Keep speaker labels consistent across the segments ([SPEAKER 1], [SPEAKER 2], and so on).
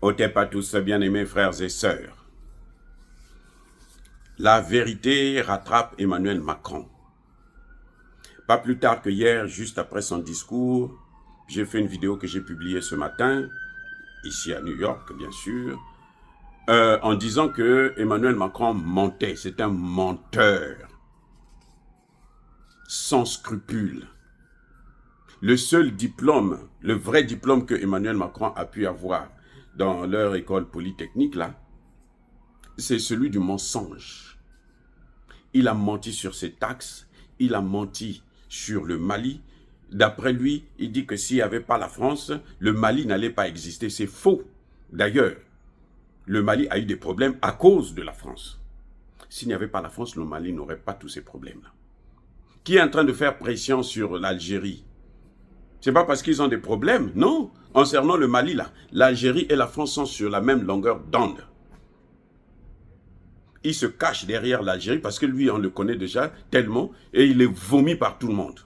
[SPEAKER 1] Otep à tous, bien-aimés frères et sœurs. La vérité rattrape Emmanuel Macron. Pas plus tard que hier, juste après son discours, j'ai fait une vidéo que j'ai publiée ce matin, ici à New York, bien sûr, en disant que Emmanuel Macron mentait. C'est un menteur, sans scrupules. Le seul diplôme, le vrai diplôme que Emmanuel Macron a pu avoir dans leur école polytechnique, là, c'est celui du mensonge. Il a menti sur ses taxes, il a menti sur le Mali. D'après lui, il dit que s'il n'y avait pas la France, le Mali n'allait pas exister. C'est faux. D'ailleurs, le Mali a eu des problèmes à cause de la France. S'il n'y avait pas la France, le Mali n'aurait pas tous ces problèmes-là. Qui est en train de faire pression sur l'Algérie? C'est pas parce qu'ils ont des problèmes, non. Concernant le Mali, là, l'Algérie et la France sont sur la même longueur d'onde. Il se cache derrière l'Algérie parce que lui, on le connaît déjà tellement et il est vomi par tout le monde.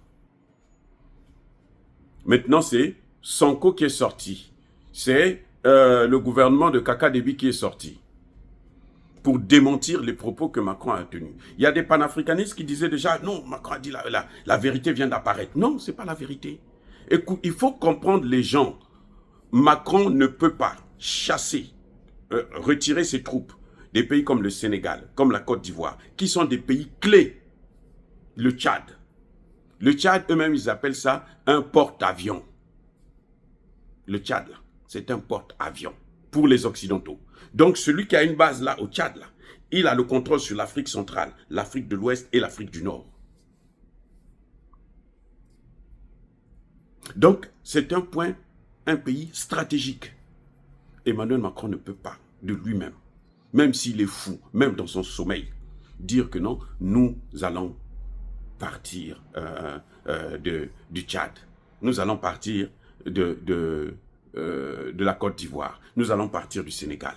[SPEAKER 1] Maintenant, c'est Sonko qui est sorti. C'est le gouvernement de Kaka Déby qui est sorti pour démentir les propos que Macron a tenus. Il y a des panafricanistes qui disaient déjà, non, Macron a dit la vérité vient d'apparaître. Non, ce n'est pas la vérité. Écoute, il faut comprendre les gens. Macron ne peut pas chasser, retirer ses troupes des pays comme le Sénégal, comme la Côte d'Ivoire, qui sont des pays clés. Le Tchad. Le Tchad, eux-mêmes, ils appellent ça un porte-avions. Le Tchad, là, c'est un porte-avions pour les Occidentaux. Donc, celui qui a une base là, au Tchad, là, il a le contrôle sur l'Afrique centrale, l'Afrique de l'Ouest et l'Afrique du Nord. Donc, c'est un pays stratégique. Emmanuel Macron ne peut pas, de lui-même, même s'il est fou, même dans son sommeil, dire que non, nous allons partir du Tchad. Nous allons partir de la Côte d'Ivoire. Nous allons partir du Sénégal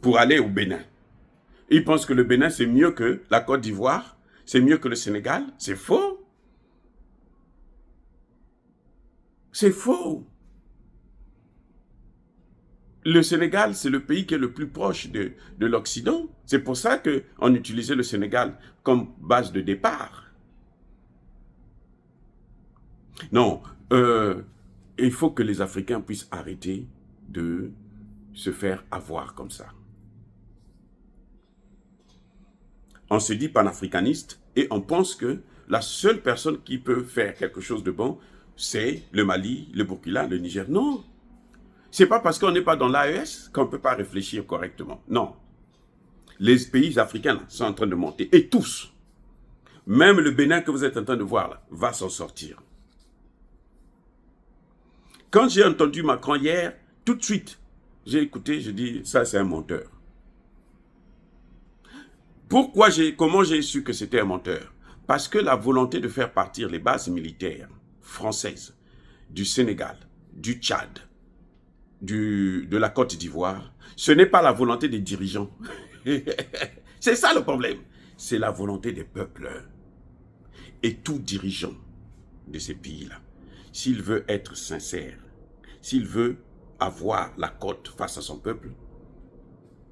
[SPEAKER 1] pour aller au Bénin. Il pense que le Bénin, c'est mieux que la Côte d'Ivoire, c'est mieux que le Sénégal. C'est faux. C'est faux. Le Sénégal, c'est le pays qui est le plus proche de l'Occident. C'est pour ça qu'on utilisait le Sénégal comme base de départ. Non, il faut que les Africains puissent arrêter de se faire avoir comme ça. On se dit panafricaniste et on pense que la seule personne qui peut faire quelque chose de bon, c'est le Mali, le Burkina, le Niger. Non. Ce n'est pas parce qu'on n'est pas dans l'AES qu'on ne peut pas réfléchir correctement. Non. Les pays africains là, sont en train de monter. Et tous. Même le Bénin que vous êtes en train de voir là, va s'en sortir. Quand j'ai entendu Macron hier, tout de suite, j'ai écouté, je dis, ça c'est un menteur. Comment j'ai su que c'était un menteur? Parce que la volonté de faire partir les bases militaires françaises du Sénégal, du Tchad, de la Côte d'Ivoire, ce n'est pas la volonté des dirigeants. C'est ça le problème. C'est la volonté des peuples. Et tout dirigeant de ces pays-là, s'il veut être sincère, s'il veut avoir la côte face à son peuple,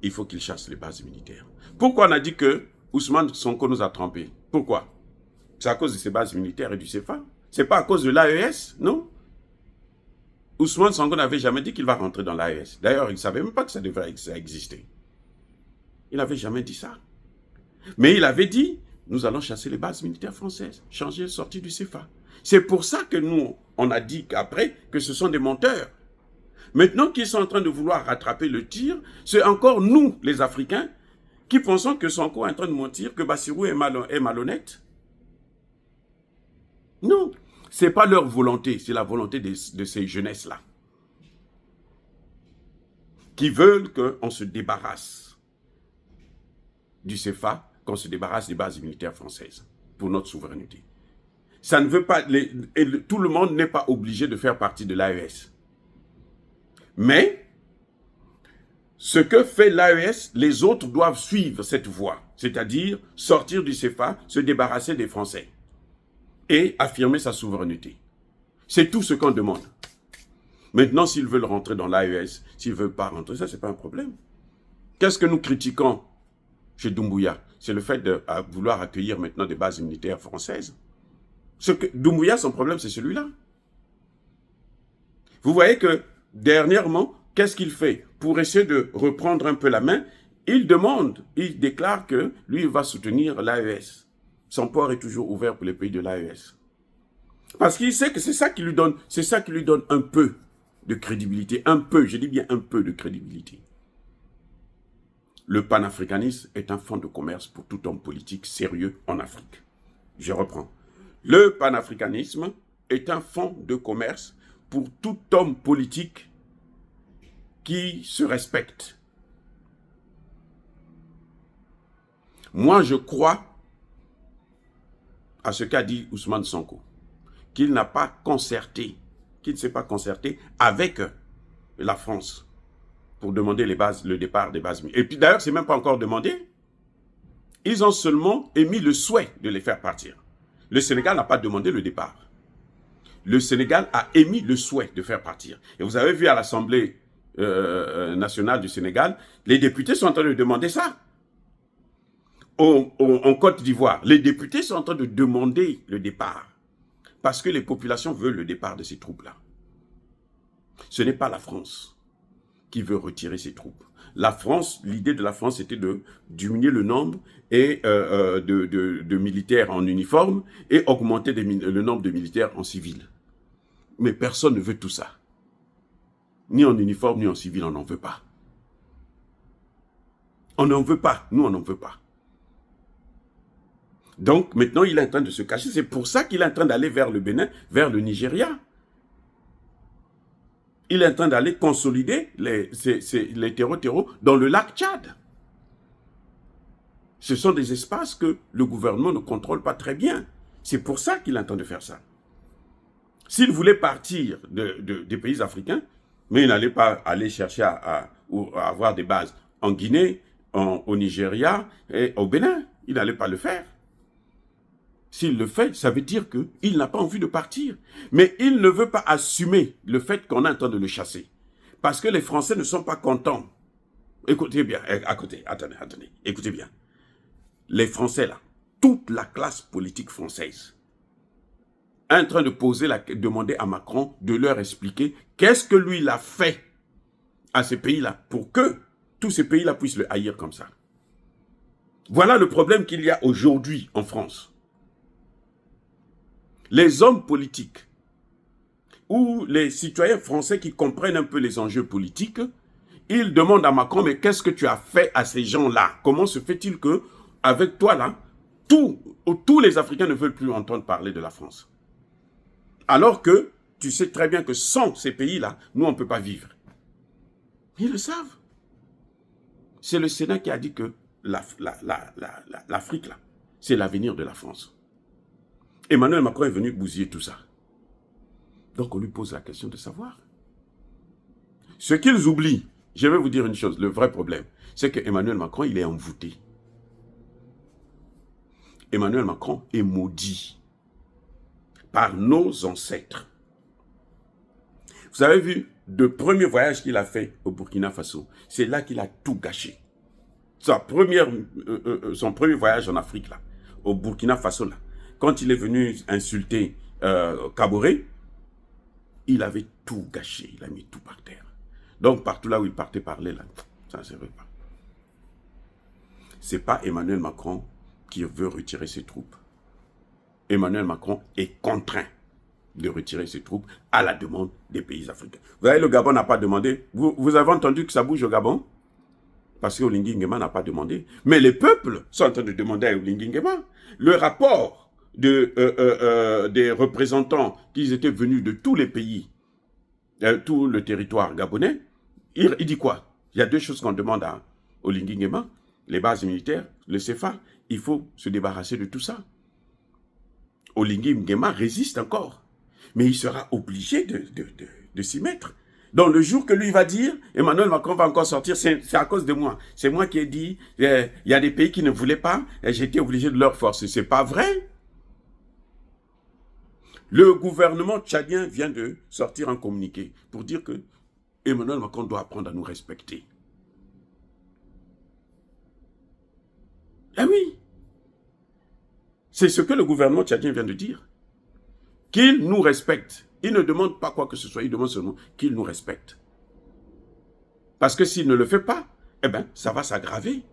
[SPEAKER 1] il faut qu'il chasse les bases militaires. Pourquoi on a dit que Ousmane Sonko nous a trompés? Pourquoi? C'est à cause de ces bases militaires et du CFA. C'est pas à cause de l'AES, non? Ousmane Sonko n'avait jamais dit qu'il va rentrer dans l'AES. D'ailleurs, il ne savait même pas que ça devrait exister. Il n'avait jamais dit ça. Mais il avait dit, nous allons chasser les bases militaires françaises, changer, sortir du CFA. C'est pour ça que nous, on a dit qu'après, que ce sont des menteurs. Maintenant qu'ils sont en train de vouloir rattraper le tir, c'est encore nous, les Africains, qui pensons que Sonko est en train de mentir, que Bassirou est malhonnête. Non. Ce n'est pas leur volonté, c'est la volonté de ces jeunesses-là. Qui veulent qu'on se débarrasse du CFA, qu'on se débarrasse des bases militaires françaises pour notre souveraineté. Ça ne veut pas, tout le monde n'est pas obligé de faire partie de l'AES. Mais, ce que fait l'AES, les autres doivent suivre cette voie, c'est-à-dire sortir du CFA, se débarrasser des Français et affirmer sa souveraineté. C'est tout ce qu'on demande. Maintenant, s'ils veulent rentrer dans l'AES, s'ils ne veulent pas rentrer, ça, ce n'est pas un problème. Qu'est-ce que nous critiquons chez Doumbouya? C'est le fait de vouloir accueillir maintenant des bases militaires françaises. Doumbouya, son problème, c'est celui-là. Vous voyez que, dernièrement, qu'est-ce qu'il fait? Pour essayer de reprendre un peu la main, il déclare que lui, il va soutenir l'AES. Son port est toujours ouvert pour les pays de l'AES. Parce qu'il sait que c'est ça qui lui donne un peu de crédibilité. Un peu, je dis bien un peu de crédibilité. Le panafricanisme est un fonds de commerce pour tout homme politique sérieux en Afrique. Je reprends. Le panafricanisme est un fonds de commerce pour tout homme politique qui se respecte. Moi, je crois à ce qu'a dit Ousmane Sonko, qu'il n'a pas concerté, qu'il ne s'est pas concerté avec la France pour demander le départ des bases militaires. Et puis d'ailleurs, c'est même pas encore demandé. Ils ont seulement émis le souhait de les faire partir. Le Sénégal n'a pas demandé le départ. Le Sénégal a émis le souhait de faire partir. Et vous avez vu à l'Assemblée nationale du Sénégal, les députés sont en train de demander ça. En Côte d'Ivoire, les députés sont en train de demander le départ. Parce que les populations veulent le départ de ces troupes-là. Ce n'est pas la France qui veut retirer ses troupes. La France, l'idée de la France était de diminuer le nombre de militaires en uniforme et augmenter le nombre de militaires en civil. Mais personne ne veut tout ça. Ni en uniforme, ni en civil, on n'en veut pas. On n'en veut pas. Nous, on n'en veut pas. Donc, maintenant, il est en train de se cacher. C'est pour ça qu'il est en train d'aller vers le Bénin, vers le Nigeria. Il est en train d'aller consolider les terreaux dans le lac Tchad. Ce sont des espaces que le gouvernement ne contrôle pas très bien. C'est pour ça qu'il est en train de faire ça. S'il voulait partir des pays africains, mais il n'allait pas aller chercher à avoir des bases en Guinée, au Nigeria et au Bénin. Il n'allait pas le faire. S'il le fait, ça veut dire qu'il n'a pas envie de partir. Mais il ne veut pas assumer le fait qu'on est en train de le chasser. Parce que les Français ne sont pas contents. Écoutez bien, attendez, écoutez bien. Les Français là, toute la classe politique française, en train de demander à Macron de leur expliquer qu'est-ce que lui il a fait à ces pays-là pour que tous ces pays-là puissent le haïr comme ça. Voilà le problème qu'il y a aujourd'hui en France. Les hommes politiques ou les citoyens français qui comprennent un peu les enjeux politiques, ils demandent à Macron, mais qu'est-ce que tu as fait à ces gens-là? Comment se fait-il que, avec toi là, tous les Africains ne veulent plus entendre parler de la France? Alors que tu sais très bien que sans ces pays-là, nous, on ne peut pas vivre. Ils le savent. C'est le Sénat qui a dit que l'Afrique, là, c'est l'avenir de la France. Emmanuel Macron est venu bousiller tout ça. Donc on lui pose la question de savoir. Ce qu'ils oublient, je vais vous dire une chose, le vrai problème, c'est que Emmanuel Macron, il est envoûté. Emmanuel Macron est maudit par nos ancêtres. Vous avez vu, le premier voyage qu'il a fait au Burkina Faso, c'est là qu'il a tout gâché. Son premier voyage en Afrique, là, au Burkina Faso, là, quand il est venu insulter Kaboré, il avait tout gâché, il a mis tout par terre. Donc partout là où il partait parler, là, ça ne servait pas. Ce n'est pas Emmanuel Macron qui veut retirer ses troupes. Emmanuel Macron est contraint de retirer ses troupes à la demande des pays africains. Vous voyez, le Gabon n'a pas demandé. Vous avez entendu que ça bouge au Gabon? Parce que Olingi Nguema n'a pas demandé. Mais les peuples sont en train de demander à Olingi Nguema. Le rapport des représentants qui étaient venus de tous les pays, tout le territoire gabonais, il dit quoi? Il y a deux choses qu'on demande à Olingi Nguema, les bases militaires, le CFA, il faut se débarrasser de tout ça. Olingi Nguema résiste encore, mais il sera obligé de s'y mettre. Donc le jour que lui va dire, Emmanuel Macron va encore sortir, c'est à cause de moi. C'est moi qui ai dit, il y a des pays qui ne voulaient pas, et j'ai été obligé de leur forcer. C'est pas vrai. Le gouvernement tchadien vient de sortir un communiqué pour dire que Emmanuel Macron doit apprendre à nous respecter. Ah oui, c'est ce que le gouvernement tchadien vient de dire. Qu'il nous respecte. Il ne demande pas quoi que ce soit, il demande seulement qu'il nous respecte. Parce que s'il ne le fait pas, eh bien, ça va s'aggraver.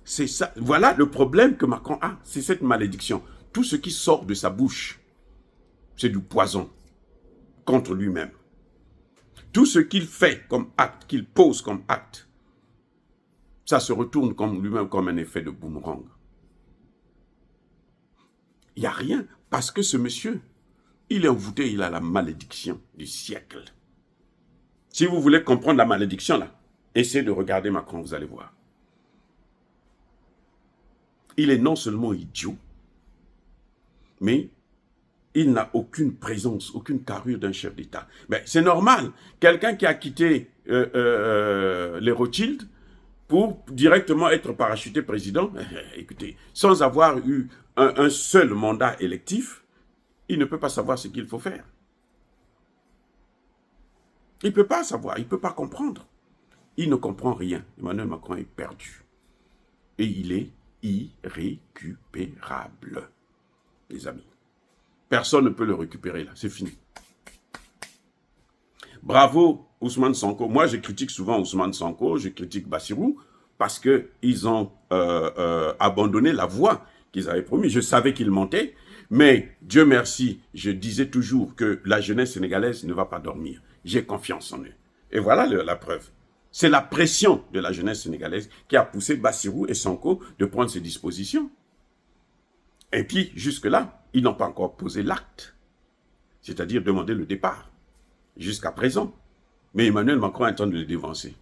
[SPEAKER 1] C'est ça. Voilà le problème que Macron a, c'est cette malédiction. Tout ce qui sort de sa bouche, c'est du poison contre lui-même. Tout ce qu'il fait comme acte, qu'il pose comme acte, ça se retourne comme lui-même comme un effet de boomerang. Il n'y a rien, parce que ce monsieur, il est envoûté, il a la malédiction du siècle. Si vous voulez comprendre la malédiction, là, essayez de regarder Macron, vous allez voir. Il est non seulement idiot, mais il n'a aucune présence, aucune carrure d'un chef d'État. Mais c'est normal. Quelqu'un qui a quitté les Rothschild pour directement être parachuté président, écoutez, sans avoir eu un seul mandat électif, il ne peut pas savoir ce qu'il faut faire. Il ne peut pas savoir, il ne peut pas comprendre. Il ne comprend rien. Emmanuel Macron est perdu. Et il est irrécupérable, les amis. Personne ne peut le récupérer là, c'est fini. Bravo Ousmane Sonko. Moi, je critique souvent Ousmane Sonko, je critique Bassirou, parce qu'ils ont abandonné la voie qu'ils avaient promis. Je savais qu'ils mentaient, mais Dieu merci, je disais toujours que la jeunesse sénégalaise ne va pas dormir. J'ai confiance en eux. Et voilà la preuve. C'est la pression de la jeunesse sénégalaise qui a poussé Bassirou et Sonko de prendre ces dispositions. Et puis, jusque-là, ils n'ont pas encore posé l'acte, c'est-à-dire demander le départ, jusqu'à présent. Mais Emmanuel Macron est en train de le dévancer.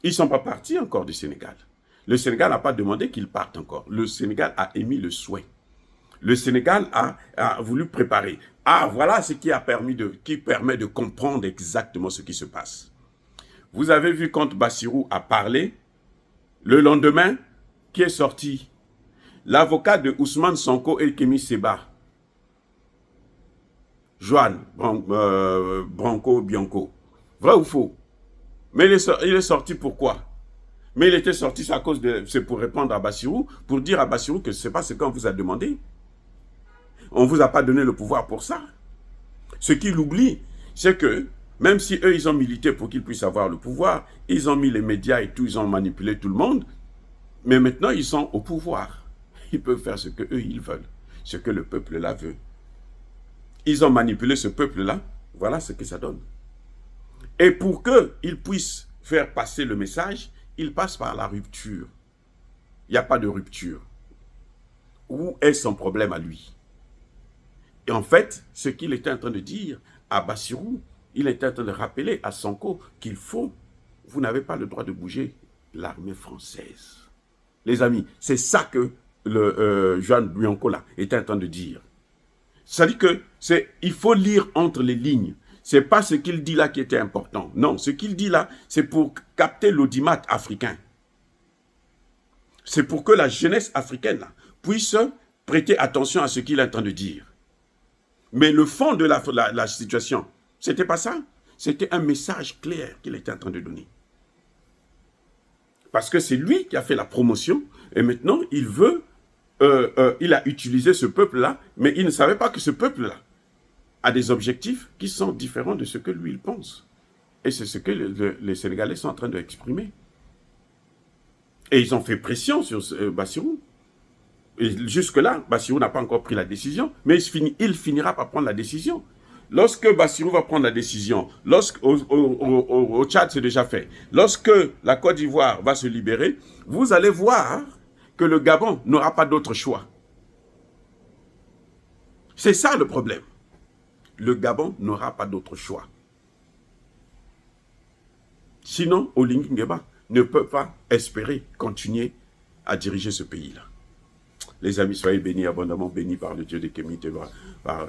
[SPEAKER 1] Ils ne sont pas partis encore du Sénégal. Le Sénégal n'a pas demandé qu'ils partent encore. Le Sénégal a émis le souhait. Le Sénégal a voulu préparer. Ah, voilà ce qui permet de comprendre exactement ce qui se passe. Vous avez vu quand Bassirou a parlé, le lendemain, qui est sorti? L'avocat de Ousmane Sonko et Kémy Seba, Joanne Branco Bianco. Vrai ou faux? Mais il est sorti pourquoi? Mais il était sorti à cause de... C'est pour répondre à Bassirou, pour dire à Bassirou que ce n'est pas ce qu'on vous a demandé. On ne vous a pas donné le pouvoir pour ça. Ce qu'il oublie, c'est que même si eux, ils ont milité pour qu'ils puissent avoir le pouvoir, ils ont mis les médias et tout, ils ont manipulé tout le monde, mais maintenant, ils sont au pouvoir. Ils peuvent faire ce qu'eux, ils veulent, ce que le peuple-là veut. Ils ont manipulé ce peuple-là, voilà ce que ça donne. Et pour qu'ils puissent faire passer le message, ils passent par la rupture. Il n'y a pas de rupture. Où est son problème à lui? Et en fait, ce qu'il était en train de dire à Bassirou, il était en train de rappeler à Sonko qu'il faut, vous n'avez pas le droit de bouger l'armée française. Les amis, c'est ça que Joanne Bianco là était en train de dire. C'est-à-dire que il faut lire entre les lignes. C'est pas ce qu'il dit là qui était important. Non, ce qu'il dit là, c'est pour capter l'audimat africain. C'est pour que la jeunesse africaine là, puisse prêter attention à ce qu'il est en train de dire. Mais le fond de la situation, c'était pas ça. C'était un message clair qu'il était en train de donner. Parce que c'est lui qui a fait la promotion et maintenant il veut, il a utilisé ce peuple-là, mais il ne savait pas que ce peuple-là a des objectifs qui sont différents de ce que lui il pense. Et c'est ce que les Sénégalais sont en train d'exprimer. Et ils ont fait pression sur Bassirou. Et jusque-là, Bassirou n'a pas encore pris la décision, mais il finira par prendre la décision. Lorsque Bassirou va prendre la décision, au Tchad c'est déjà fait, lorsque la Côte d'Ivoire va se libérer, vous allez voir que le Gabon n'aura pas d'autre choix. C'est ça le problème. Le Gabon n'aura pas d'autre choix. Sinon, Olingi Nguema ne peut pas espérer continuer à diriger ce pays-là. Les amis, soyez bénis, abondamment bénis par le Dieu de Kémy Seba, par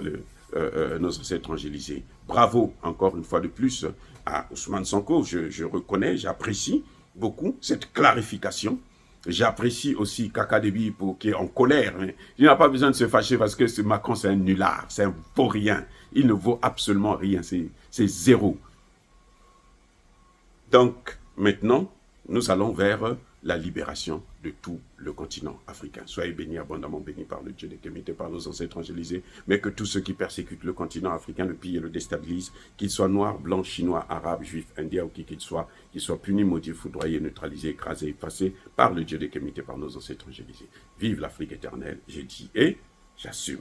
[SPEAKER 1] nos ancêtres angélisés. Bravo, encore une fois de plus, à Ousmane Sonko. Je reconnais, j'apprécie beaucoup cette clarification. J'apprécie aussi Kakadebi qui est en colère. Hein. Il n'a pas besoin de se fâcher parce que Macron, c'est un nulard, c'est un vaut rien. Il ne vaut absolument rien, c'est zéro. Donc, maintenant, nous allons vers la libération de tout le continent africain. Soyez bénis, abondamment bénis par le Dieu des Kémétés, par nos ancêtres angélisés, mais que tous ceux qui persécutent le continent africain, le pillent et le déstabilisent, qu'ils soient noirs, blancs, chinois, arabes, juifs, indiens ou qui qu'ils soient punis, maudits, foudroyés, neutralisés, écrasés, effacés par le Dieu des Kémétés, par nos ancêtres angélisés. Vive l'Afrique éternelle, j'ai dit et j'assume.